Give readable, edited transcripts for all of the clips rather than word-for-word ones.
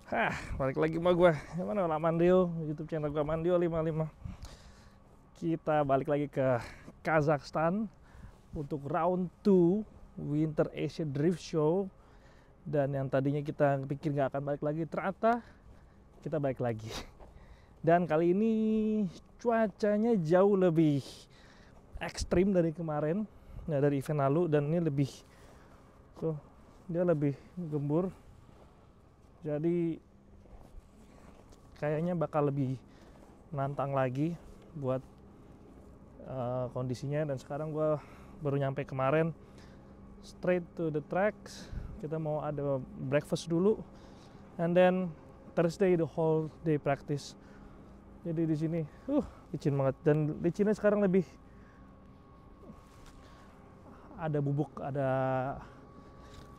Balik lagi sama gue. Yang mana lah Mandio, YouTube channel gue Mandio 55. Kita balik lagi ke Kazakhstan untuk round 2 Winter Asia Drift Show. Dan yang tadinya kita pikir nggak akan balik lagi, ternyata kita balik lagi. Dan kali ini cuacanya jauh lebih ekstrim dari kemarin, dari event lalu, dan ini lebih dia lebih gembur. Jadi kayaknya bakal lebih menantang lagi buat kondisinya. Dan sekarang gue baru nyampe kemarin, straight to the tracks. Kita mau ada breakfast dulu, and then Thursday the whole day practice. Jadi di sini licin banget, dan licinnya sekarang lebih ada bubuk, ada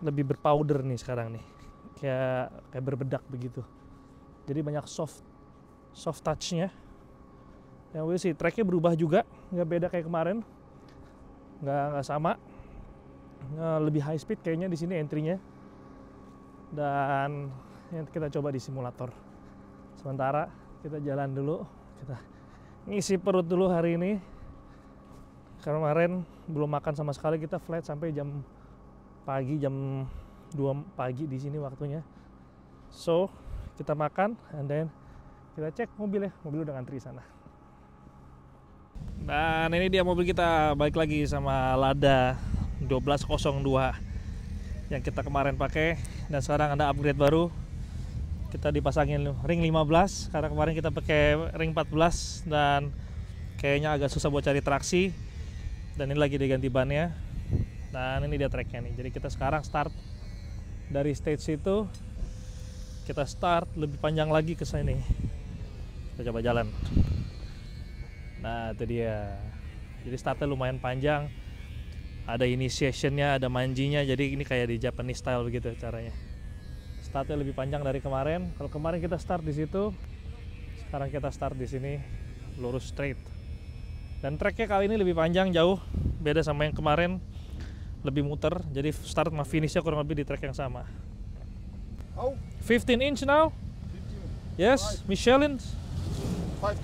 lebih berpowder nih sekarang nih, kayak berbedak begitu. Jadi banyak soft touch-nya. Yang we'll see, tracknya berubah juga, nggak beda kayak kemarin, nggak sama. Lebih high speed kayaknya di sini entry-nya. Dan kita coba di simulator. Sementara kita jalan dulu, kita ngisi perut dulu hari ini. Karena kemarin belum makan sama sekali, kita flight sampai jam 2 pagi di sini waktunya. So, kita makan, and then kita cek mobil udah ngantri sana. Dan ini dia mobil kita, balik lagi sama Lada 1202 yang kita kemarin pakai, dan sekarang ada upgrade baru. Kita dipasangin ring 15 karena kemarin kita pakai ring 14 dan kayaknya agak susah buat cari traksi. Dan ini lagi diganti bannya. Dan ini dia tracknya nih. Jadi kita sekarang start dari stage itu, kita start lebih panjang lagi ke sini. Kita coba jalan. Nah, itu dia. Jadi startnya lumayan panjang. Ada initiationnya, ada manjinya. Jadi ini kayak di Japanese style begitu caranya. Startnya lebih panjang dari kemarin. Kalau kemarin kita start di situ, sekarang kita start di sini lurus straight. Dan tracknya kali ini lebih panjang jauh, beda sama yang kemarin, lebih muter. Jadi start sama finishnya kurang lebih di track yang sama. 15 inch now? 15. Yes, Michelin. 5.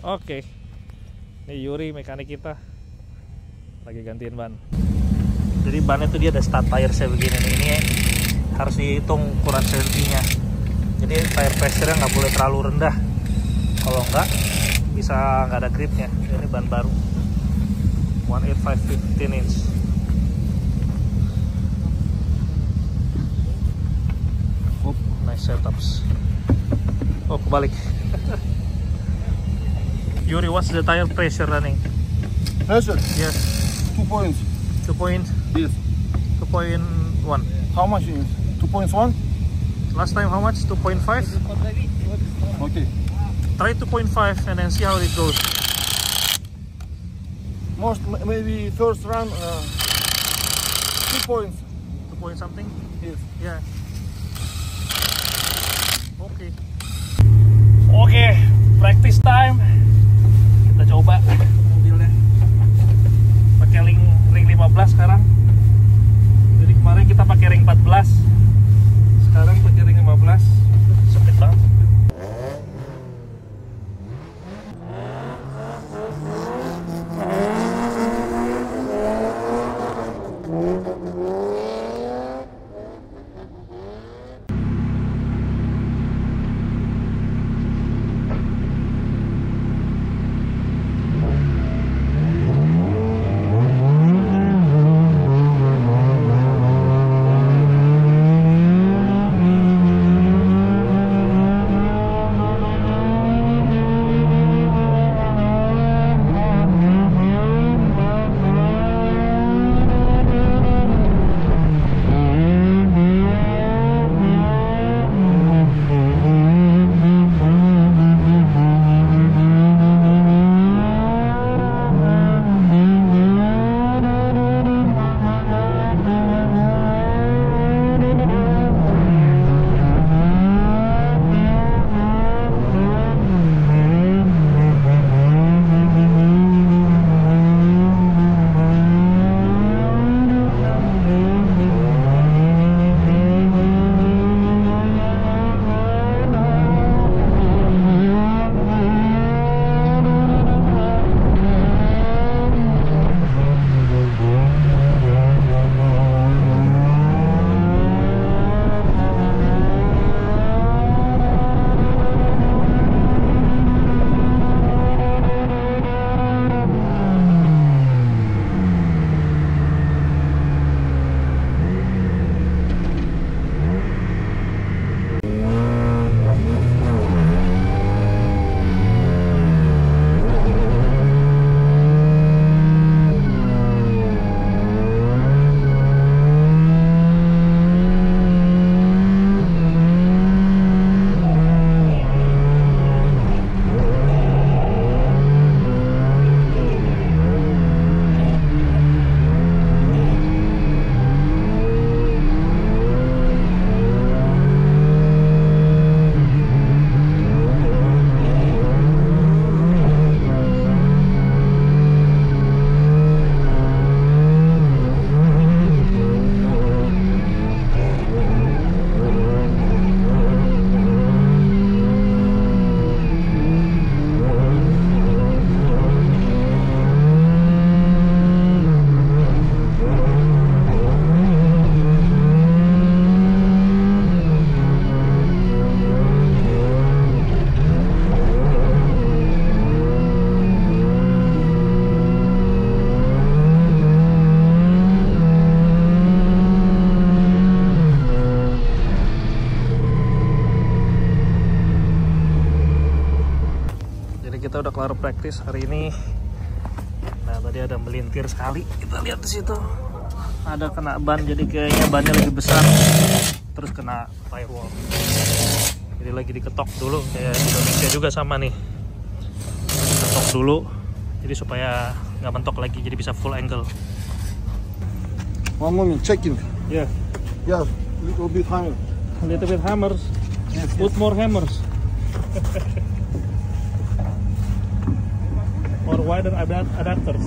Oke. Ini Yuri mekanik kita lagi gantiin ban. Jadi bannya tuh dia ada stat tire saya begini nih. Ini harus dihitung ukuran sentinya. Jadi tire pressure-nya nggak boleh terlalu rendah. Kalau nggak bisa nggak ada gripnya. Ini ban baru 185 15 inch. Nice setups. Oh, kebalik. Yuri, what's the tire pressure running? Pressure? Yes. 2 points. 2 points? Yes. 2.1. How much is 2.1? Last time how much? 2.5? Okay. Try 2.5 and then see how it goes. Maybe first run 2 points. 2 point something? Yes. Yeah. Okay. Okay, practice time. Kita coba mobilnya. Pakai ring 15 sekarang. Jadi kemarin kita pakai ring 14. Sekarang pakai ring 15. Sempit banget. kita udah kelar praktis hari ini. Nah, tadi ada melintir sekali. Kita lihat di situ. Ada kena ban, jadi kayaknya bannya lebih besar. Terus kena firewall. Jadi lagi diketok dulu, kayak di Indonesia juga sama nih. Ketok dulu, jadi supaya nggak mentok lagi, jadi bisa full angle. One moment, checking. Yeah, Yeah, little bit hammer. a little bit hammers. Yes, Put more hammers. Or wider adapters.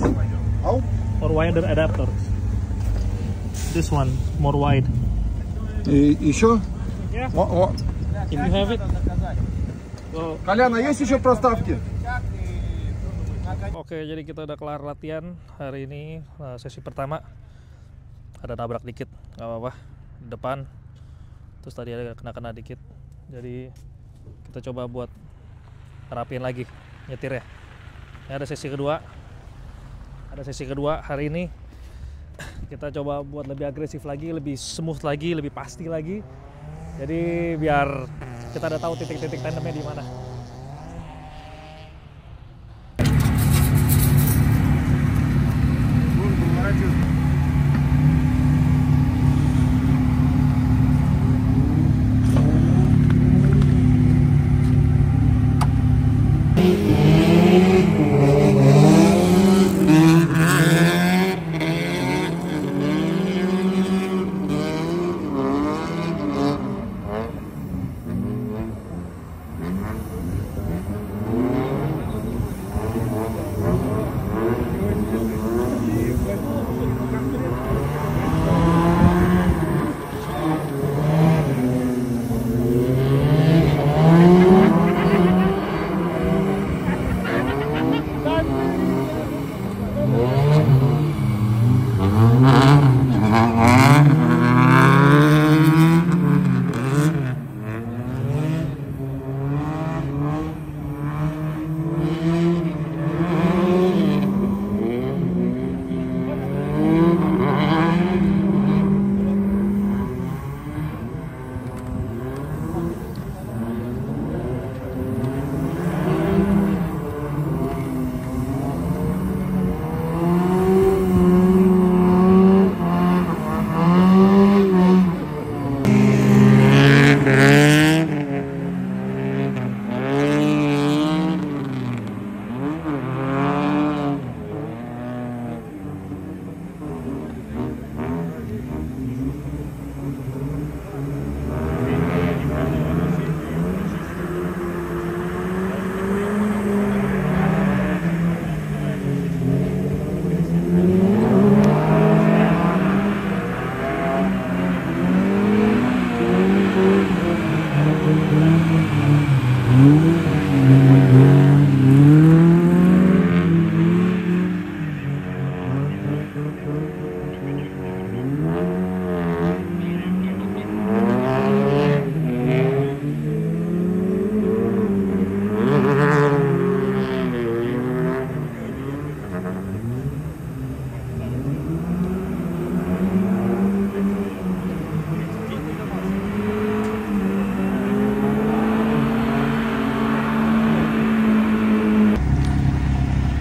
How? Or wider adapters. This one more wide. Еще? Yeah. What? If you have it. So, Коляна, есть еще проставки? oke, jadi kita udah kelar latihan hari ini, sesi pertama. Ada nabrak dikit, nggak apa-apa, di depan. Terus tadi ada kena-kena dikit. Jadi kita coba buat rapiin lagi nyetir ya. Ini ada sesi kedua. Ada sesi kedua hari ini. Kita coba buat lebih agresif lagi, lebih smooth lagi, lebih pasti lagi. Jadi biar kita udah tahu titik-titik tandemnya di mana.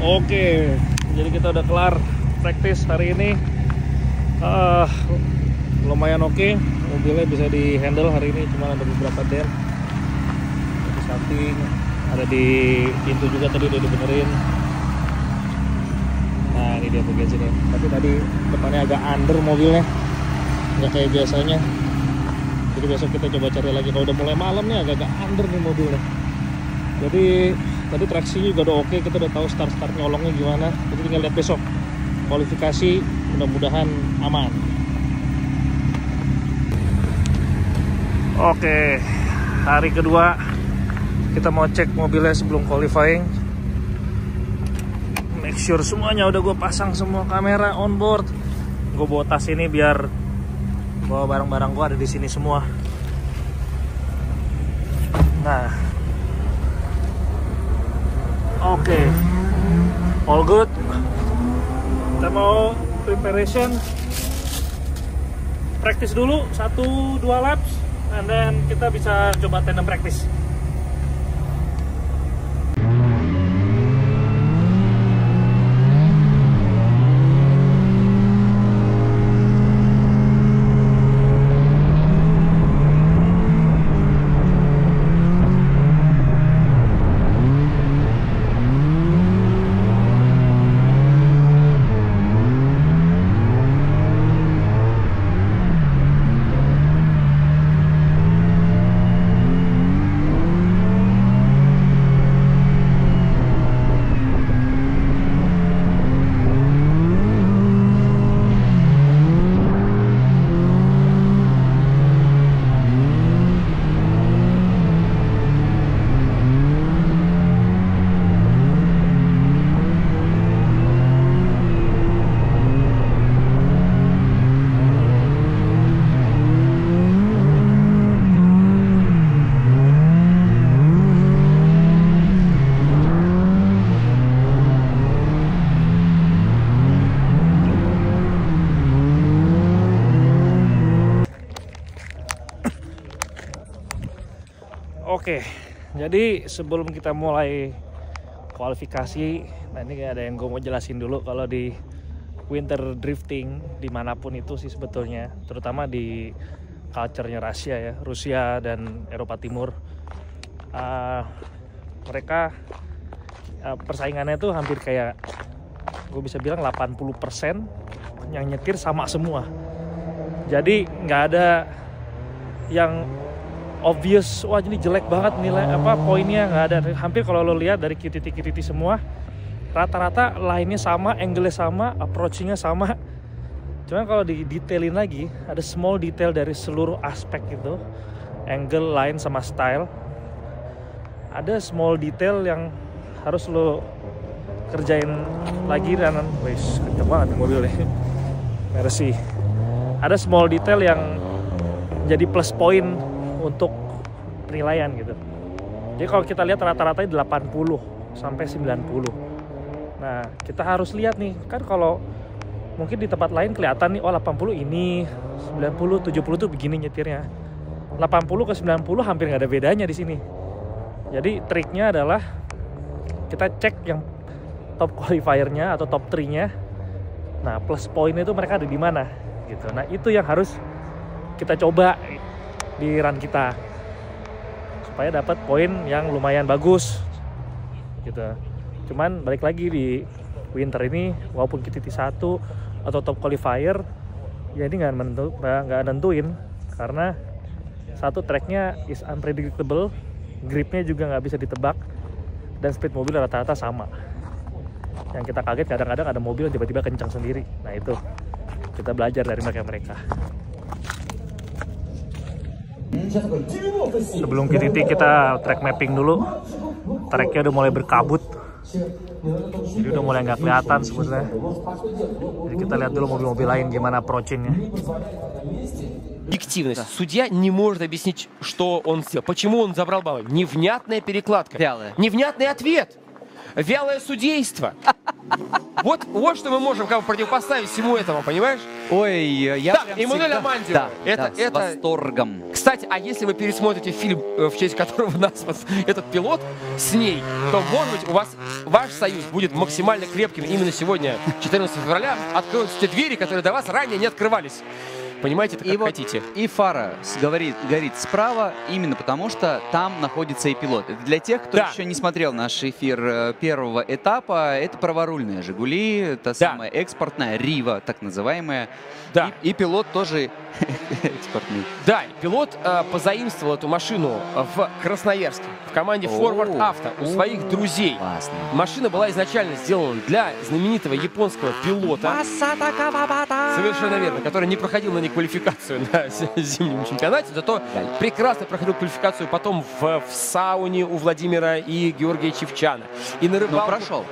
Oke, jadi kita udah kelar praktis hari ini. Lumayan oke, mobilnya bisa di handle hari ini, cuma ada beberapa dent di samping, ada di pintu juga tadi udah dibenerin. Nah ini dia bagian sini, tapi tadi depannya agak under mobilnya, nggak kayak biasanya. Jadi besok kita coba cari lagi, kalau udah mulai malam nih agak-agak under nih mobilnya. Jadi tadi traksinya juga udah oke, kita udah tahu start nyolongnya gimana. Jadi tinggal lihat besok kualifikasi, mudah-mudahan aman. Oke, hari kedua kita mau cek mobilnya sebelum qualifying. Make sure semuanya udah gue pasang, semua kamera on board. Gue bawa tas ini biar bawa barang-barang gue ada di sini semua. Nah, oke, all good. Kita mau preparation, practice dulu 1-2 laps, and then kita bisa coba tandem practice. Oke, jadi sebelum kita mulai kualifikasi, nah ini ada yang gue mau jelasin dulu. Kalau di winter drifting dimanapun itu sih sebetulnya, terutama di culture-nya Rusia dan Eropa Timur, mereka persaingannya tuh hampir kayak gue bisa bilang 80% yang nyetir sama semua. Jadi nggak ada yang obvious, wah ini jelek banget nilai poinnya, nggak ada. Hampir kalau lo lihat dari QTT semua, rata-rata line-nya sama, angle-nya sama, approaching-nya sama. Cuman kalau didetailin lagi, ada small detail dari seluruh aspek itu, angle, line, sama style. Ada small detail yang harus lo kerjain lagi, dan wis kenceng banget mobilnya. Mercy. Ada small detail yang jadi plus point untuk penilaian gitu. Jadi kalau kita lihat rata-ratanya 80 sampai 90. Nah, kita harus lihat nih, kan kalau mungkin di tempat lain kelihatan nih, oh 80 ini, 90, 70 tuh begini nyetirnya. 80 ke 90 hampir nggak ada bedanya di sini. Jadi triknya adalah kita cek yang top qualifiernya atau top 3-nya. Nah, plus point itu mereka ada di mana gitu. Nah, itu yang harus kita coba di run kita supaya dapat poin yang lumayan bagus gitu. Cuman balik lagi di winter ini, walaupun QTT 1 atau top qualifier, ya ini nggak nentuin karena satu, tracknya is unpredictable, gripnya juga nggak bisa ditebak, dan speed mobil rata-rata sama. Yang kita kaget kadang-kadang ada mobil yang tiba-tiba kencang sendiri. Nah itu kita belajar dari mereka. Sebelum QTT kita track mapping dulu. Tracknya udah mulai berkabut, jadi udah mulai nggak kelihatan sebenarnya. Jadi kita lihat dulu mobil-mobil lain gimana approachingnya. Объективность. Судья не может объяснить, что он сделал. Почему он забрал баллы? Невнятная перекладка. Вялая. Невнятный ответ. Вялое судейство. Вот что мы можем как бы противопоставить всему этому, понимаешь? Ой, я Да, прям Эммануэль всегда- Амандио. Да, Это- с восторгом. Кстати, а если вы пересмотрите фильм, в честь которого назван этот пилот, с ней, то, может быть, у вас ваш союз будет максимально крепким. Именно сегодня, 14 февраля, откроются те двери, которые до вас ранее не открывались. Понимаете, это как вот хотите. и фара горит справа, именно потому что там находится и пилот. Это для тех, кто Да. еще не смотрел наш эфир первого этапа, это праворульные «Жигули», та самая экспортная «Рива», так называемая. Да. И пилот тоже экспортный. Да, пилот позаимствовал эту машину в Красноярске, в команде Forward Auto у своих друзей. Классно. Машина была изначально сделана для знаменитого японского пилота, совершенно верно, который не проходил на ней квалификацию на зимнем чемпионате, зато прекрасно проходил квалификацию потом в сауне у Владимира и Георгия Чевчана. И на рыбалку, прошел.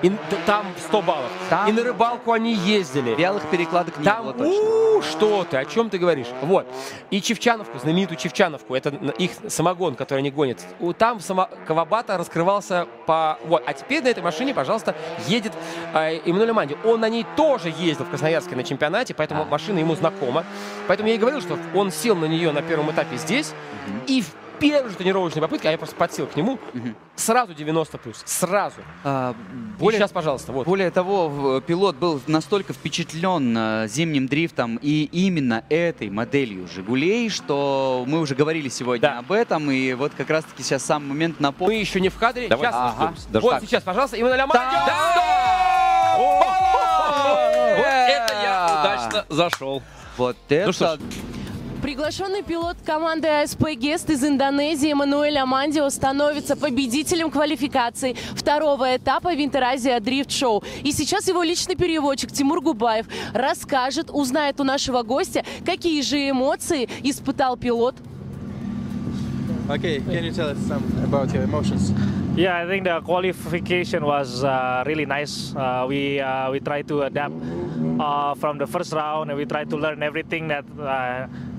Там 100 баллов. Там- И на рыбалку они ездили. Вялых перекладок не Там, было точно. что ты, о чем ты говоришь? Вот. И Чевчановку, знаменитую Чевчановку, это их самогон, который они гонят. Там Кавабата раскрывался по... Вот. А теперь на этой машине, пожалуйста, едет Эммануэль Амандио. Он на ней тоже ездил в Красноярске на чемпионате, поэтому машина ему знакома. Поэтому я и говорил, что он сел на нее на первом этапе здесь, и в первой же тренировочной попытке, а я просто подсел к нему, сразу 90+. Сразу. И сейчас, пожалуйста, вот. Более того, пилот был настолько впечатлен зимним дрифтом и именно этой моделью «Жигулей», что мы уже говорили сегодня Да. об этом, и вот как раз-таки сейчас сам момент Мы напомнить. еще не в кадре. Давайте Сейчас. дождемся. Вот сейчас, пожалуйста, Эммануэль Амандио. Да! Вот это я удачно зашел. Вот это... что ж. Приглашенный пилот команды АСП Гест из Индонезии Эммануэль Амандио становится победителем квалификации второго этапа Winter Asia Drift Show. И сейчас его личный переводчик Тимур Губаев расскажет, узнает у нашего гостя, какие же эмоции испытал пилот. Okay, can you tell us some about your emotions? Yeah, I think the qualification was really nice. We tried to adapt from the first round, and we tried to learn everything that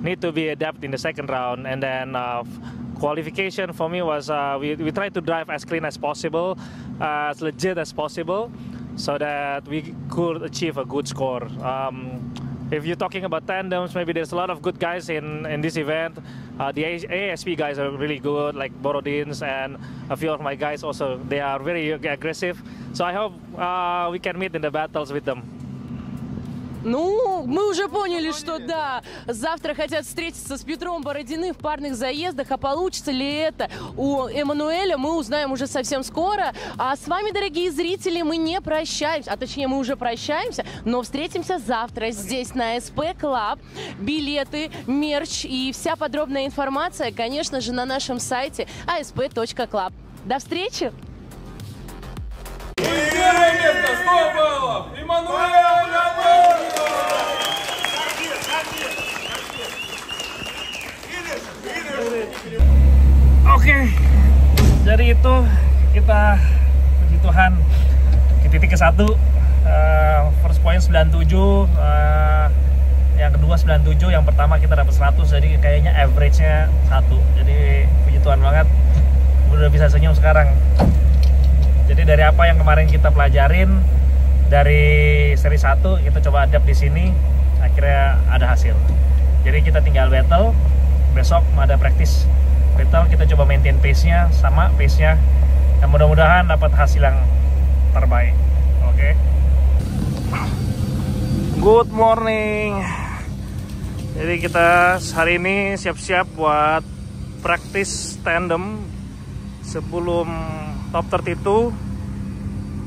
need to be adapted in the second round. And then qualification for me was we tried to drive as clean as possible, as legit as possible, so that we could achieve a good score. if you're talking about tandems, maybe there's a lot of good guys in this event. The ASP guys are really good, like Borodins, and a few of my guys also. They are very aggressive. So I hope we can meet in the battles with them. Ну, мы уже поняли, что да, завтра хотят встретиться с Петром Бородиным в парных заездах, а получится ли это у Эммануэля, мы узнаем уже совсем скоро. А с вами, дорогие зрители, мы не прощаемся, а точнее мы уже прощаемся, но встретимся завтра здесь на SP Club. Билеты, мерч и вся подробная информация, конечно же, на нашем сайте asp.club. До встречи! Первое место 100 баллов! Эммануэль Oke, jadi itu kita puji Tuhan di titik ke-1, first point 97, yang kedua 97, yang pertama kita dapat 100, jadi kayaknya average-nya 1. Jadi puji Tuhan banget, udah bisa senyum sekarang. Jadi dari apa yang kemarin kita pelajarin dari seri 1, kita coba adapt di sini, akhirnya ada hasil. Jadi kita tinggal battle, besok ada practice battle, kita coba maintain pace-nya, sama pace-nya, dan mudah-mudahan dapat hasil yang terbaik. Oke. Good morning. Jadi kita hari ini siap-siap buat practice tandem sebelum top 32.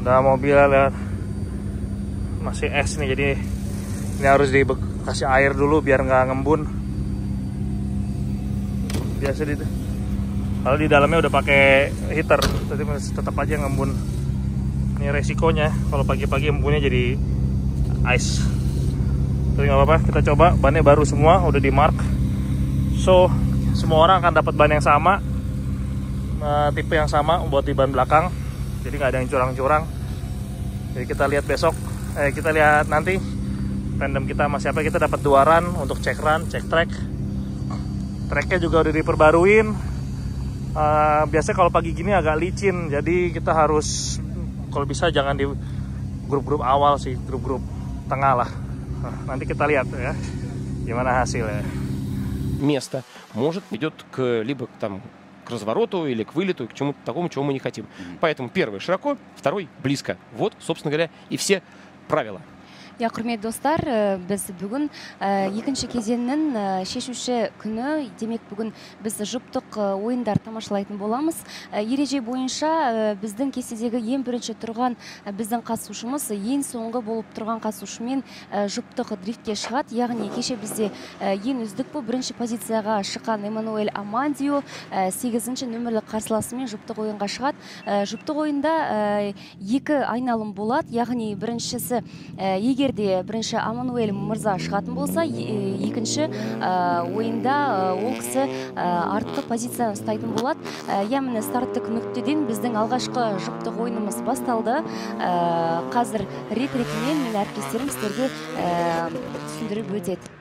Udah mobilnya lihat masih es nih, jadi ini harus dikasih air dulu biar nggak ngembun. Biasa gitu. Kalau di dalamnya udah pakai heater, tapi tetap aja ngembun. Ini resikonya kalau pagi-pagi embunnya jadi ice. Tapi nggak apa-apa, kita coba. Bannya baru semua, udah di mark. So semua orang akan dapat ban yang sama, tipe yang sama buat di ban belakang. Jadi nggak ada yang curang-curang. Jadi kita lihat besok, kita lihat nanti tandem kita sama siapa. Kita dapat 2 run untuk cek run, cek track. Tracknya juga udah diperbaruin. Biasanya kalau pagi gini agak licin, jadi kita harus kalau bisa jangan di grup-grup awal sih, grup-grup tengah lah. Nanti kita lihat ya gimana hasilnya. Место может идет либо к развороту или к вылету, к чему-то такому, чего мы не хотим. Поэтому первый широко, второй близко. Вот, собственно говоря, и все правила. Я құрметті достар, біз бүгін екінші кезеңнің шешуші күні, демек бүгін біз жұптық ойындар тамашалайтын боламыз. Ереже бойынша біздің кестедегі ең бірінші тұрған біздің қатысушымыз ең соңғы болып тұрған қатысушымен жұптық дрифтке шығады. Яғни кеше бізде ең үздік бұл бірінші позицияға шыққан Эммануэль Амандио 8-ші нөмірлі қарсыласымен жұптық ойынға шығады. Жұптық ойында 2 айналым болады, яғни біріншісі егерде бірінші Эммануэль мырза шығатын болса, екінші ойында ол кісі артқы позицияны ұстайтын болады. Яғни старттық нүктеден біздің алғашқы жұптық ойынымыз басталды. Қазір рет-ретімен мен әріптестерім сіздерге түсіндіріп өтеді.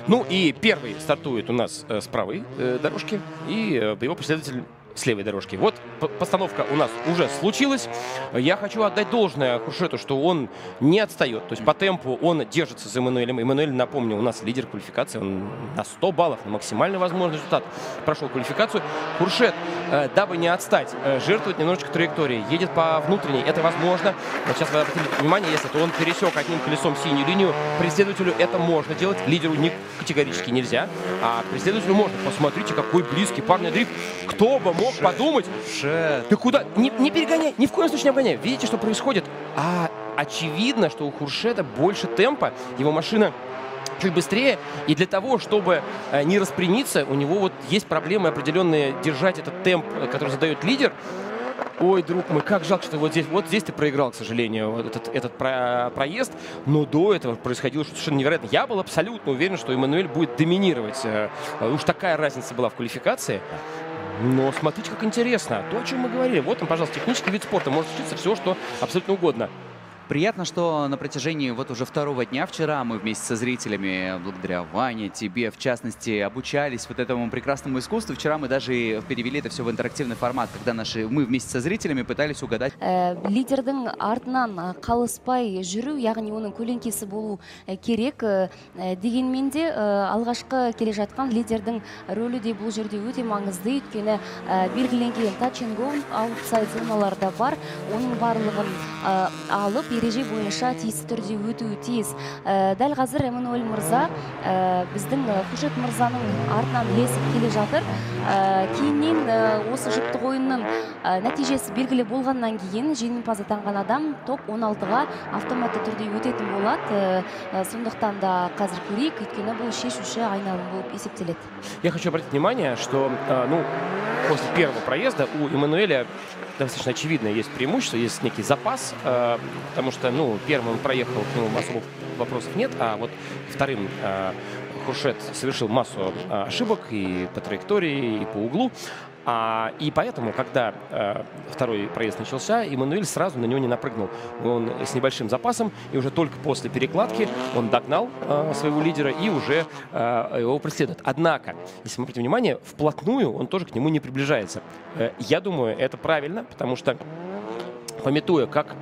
Ну и первый стартует у нас с правой дорожки, и его последователь с левой дорожки. Вот постановка у нас уже случилась. Я хочу отдать должное Хуршету, что он не отстает. То есть по темпу он держится за Эммануэлем. Эммануэль, напомню, у нас лидер квалификации. Он на 100 баллов, на максимально возможный результат прошел квалификацию. Хуршет, дабы не отстать, жертвует немножечко траекторией. Едет по внутренней. Это возможно. Вот сейчас вы обратили внимание, если то он пересек одним колесом синюю линию, преследователю это можно делать. Лидеру категорически нельзя. А преследователю можно. Посмотрите, какой близкий парный дрифт. Кто бы мог подумать? Ты куда? Не перегоняй, ни в коем случае не обгоняй. Видите, что происходит? Очевидно, что у Хуршета больше темпа, его машина чуть быстрее, и для того, чтобы не распрямиться, у него вот есть проблемы определенные держать этот темп, который задает лидер. Ой, друг мой, как жалко, что вот здесь ты проиграл, к сожалению, вот этот проезд. Но до этого происходило что-то совершенно невероятное. Я был абсолютно уверен, что Эммануэль будет доминировать. Уж такая разница была в квалификации. Но смотрите, как интересно. То, о чем мы говорили. Вот он, пожалуйста, технический вид спорта. Может случиться все, что абсолютно угодно. Приятно, что на протяжении вот уже второго дня вчера мы вместе со зрителями, благодаря Ване, тебе, в частности, обучались вот этому прекрасному искусству. Вчера мы даже перевели это все в интерактивный формат, когда мы вместе со зрителями пытались угадать. Лидердің артынан қалыспай жүру, яғни оның көлеңкесі болу керек. Дегенмен де алғашқы келе жатқан лидердің рөлі де бұл жерде өте маңызды, өйткені белгіленген touch and go аутсайд зоналарда бар. Оның барлығын алып, ереже бойынша тиісті түрде өтуі тиіс. Дәл қазір Эммануэль мырза біздің Хуршет мырзаның артынан ілесіп келе жатыр. Кейіннен осы жұптық ойынның нәтижесі белгілі болғаннан кейін жеңімпаз атанған адам топ 16-ға автоматты түрде өтетін болады. Сондықтан да қазір көрейік, өйткені бұл шешуші айналым болып есептеледі. Я хочу обратить внимание, что после первого проезда у Эммануэля достаточно очевидно есть преимущество, есть некий запас, потому что, первым он проехал, к нему особых вопросов нет, а вот вторым Хуршет совершил массу ошибок и по траектории, и по углу. И поэтому, когда второй проезд начался, Эммануэль сразу на него не напрыгнул. Он с небольшим запасом, и уже только после перекладки он догнал своего лидера и уже его преследует. Однако, если мы обратим внимание, вплотную он тоже к нему не приближается. Я думаю, это правильно, потому что, памятуя, как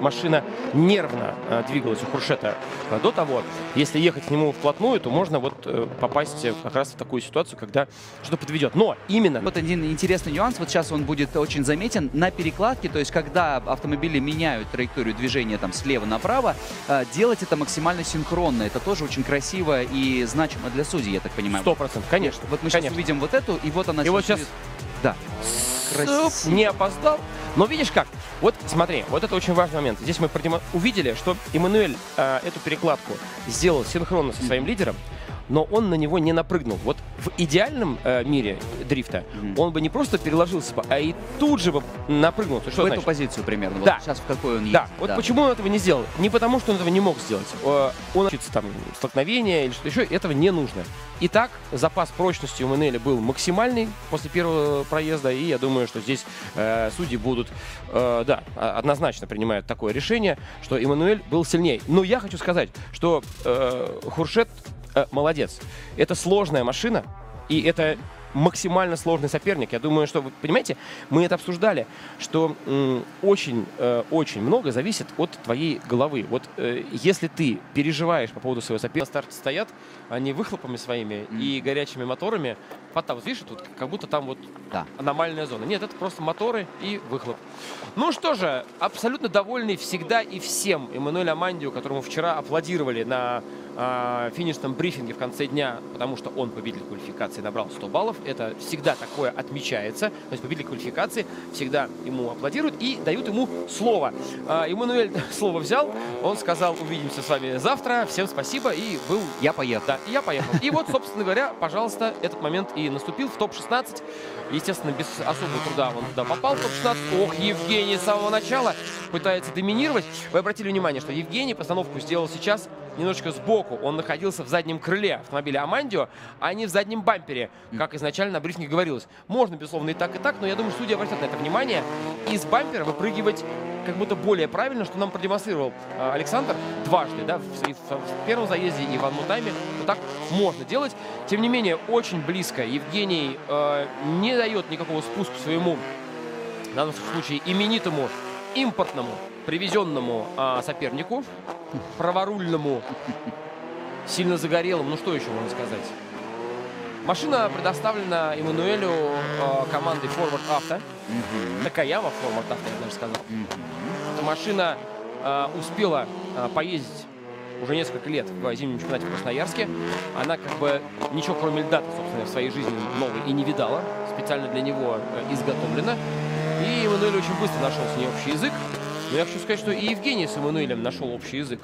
машина нервно двигалась у Хуршета до того, если ехать к нему вплотную, то можно попасть как раз в такую ситуацию, когда что-то подведет. Но именно... Вот один интересный нюанс, вот сейчас он будет очень заметен на перекладке, то есть когда автомобили меняют траекторию движения там слева направо, делать это максимально синхронно. Это тоже очень красиво и значимо для судей, я так понимаю. 100%, конечно. Вот мы сейчас увидим вот эту, и вот она... И вот сейчас... Да. Не опоздал. Но видишь как? Вот смотри, вот это очень важный момент. Здесь мы увидели, что Эммануэль эту перекладку сделал синхронно со своим лидером, но он на него не напрыгнул. Вот в идеальном мире дрифта он бы не просто переложился бы, а и тут же бы напрыгнул. Что в эту позицию примерно. Да. Вот сейчас в какой он есть. Да. Вот почему он этого не сделал? Не потому, что он этого не мог сделать. Он учится там столкновения или что-то еще, этого не нужно. Итак, запас прочности у Эммануэля был максимальный после первого проезда, и я думаю, что здесь судьи будут, однозначно принимают такое решение, что Эммануэль был сильнее. Но я хочу сказать, что Хуршет молодец. Это сложная машина, и это максимально сложный соперник. Я думаю, что, вы понимаете, мы это обсуждали, что очень много зависит от твоей головы. Вот если ты переживаешь по поводу своего соперника, на старте стоят они выхлопами своими и горячими моторами. Вот видишь, тут как будто там аномальная зона. Нет, это просто моторы и выхлоп. Ну что же, абсолютно довольный всегда и всем Эммануэль Амандио, которому вчера аплодировали на финишном брифинге в конце дня, потому что он победитель квалификации, набрал 100 баллов. Это всегда такое отмечается. То есть победитель квалификации всегда ему аплодируют и дают ему слово. Эммануэль слово взял, он сказал: увидимся с вами завтра, всем спасибо, и был... Я поехал. Да, и я поехал. И вот, собственно говоря, пожалуйста, этот момент и наступил в топ-16. Естественно, без особого труда он туда попал в топ-16. Ох, Евгений с самого начала пытается доминировать. Вы обратили внимание, что Евгений постановку сделал сейчас немножечко сбоку. Он находился в заднем крыле автомобиля Амандио, а не в заднем бампере, как изначально на брифинге говорилось. Можно, безусловно, и так, но я думаю, судьи обратят на это внимание. Из бампера выпрыгивать как будто более правильно, что нам продемонстрировал Александр дважды, да, в первом заезде и в однотайме. Вот так можно делать. Тем не менее, очень близко Евгений не дает никакого спуска своему, в данном случае, именитому, импортному, привезенному сопернику, праворульному, сильно загорелым. Ну что еще можно сказать? Машина предоставлена Эммануэлю командой Forward Auto. Накаяма Forward Auto, я даже сказал. Эта машина успела поездить уже несколько лет в зимнем чемпионате в Красноярске. Она как бы ничего, кроме льда, собственно, в своей жизни новой и не видала. Специально для него изготовлена. И Эммануэль очень быстро нашел с ней общий язык. Но я хочу сказать, что и Евгений с Эммануэлем нашел общий язык.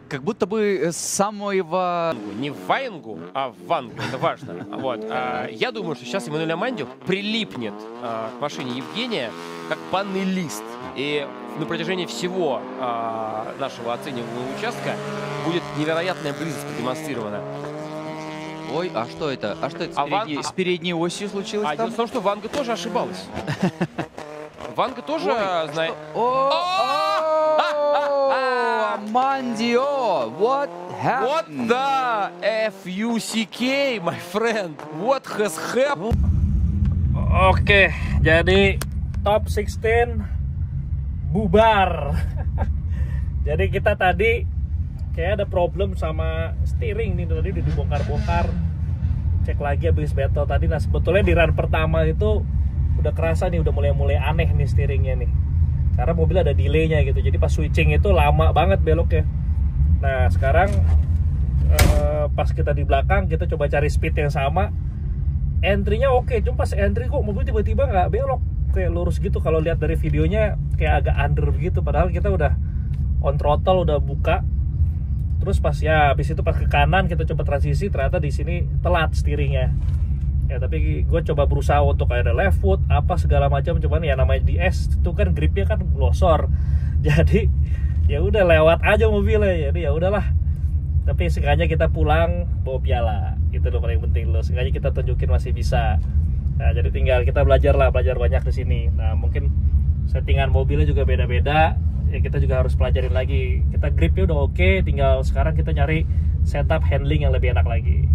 Как будто бы с самого... Не в Ваенгу, а в Вангу. Это важно. Вот. Я думаю, что сейчас Эммануэль Амандио прилипнет к машине Евгения как банный лист. И на протяжении всего нашего оцениваемого участка будет невероятная близость продемонстрирована. Ой, а что это? А что это с передней осью случилось там? Дело в том, что Ванга тоже ошибалась. Ванга тоже знает... Amandio, what What happened? the FUCK, my friend? What has happened? Oke, jadi top 16 bubar. Jadi kita tadi kayak ada problem sama steering nih, tadi udah dibongkar-bongkar. Cek lagi habis battle tadi. Nah sebetulnya di run pertama itu udah kerasa nih, udah mulai aneh nih steeringnya nih. Karena mobil ada delaynya gitu, jadi pas switching itu lama banget beloknya. Nah sekarang pas kita di belakang, kita coba cari speed yang sama. Entry-nya oke, cuma pas entry kok mobil tiba-tiba nggak belok, kayak lurus gitu. Kalau lihat dari videonya kayak agak under begitu, padahal kita udah on throttle, udah buka. Terus pas ya habis itu pas ke kanan kita coba transisi, ternyata di sini telat steeringnya. Ya tapi gue coba berusaha untuk ada left foot apa segala macam, cuman ya namanya di es itu kan gripnya kan glosor. Jadi ya udah lewat aja mobilnya. Jadi ya udahlah. Tapi sekalinya kita pulang bawa piala. Itu loh paling penting loh. Sekalinya kita tunjukin masih bisa. Nah, jadi tinggal kita belajar banyak di sini. Nah, mungkin settingan mobilnya juga beda-beda. Ya kita juga harus pelajarin lagi. Kita gripnya udah oke, tinggal sekarang kita nyari setup handling yang lebih enak lagi.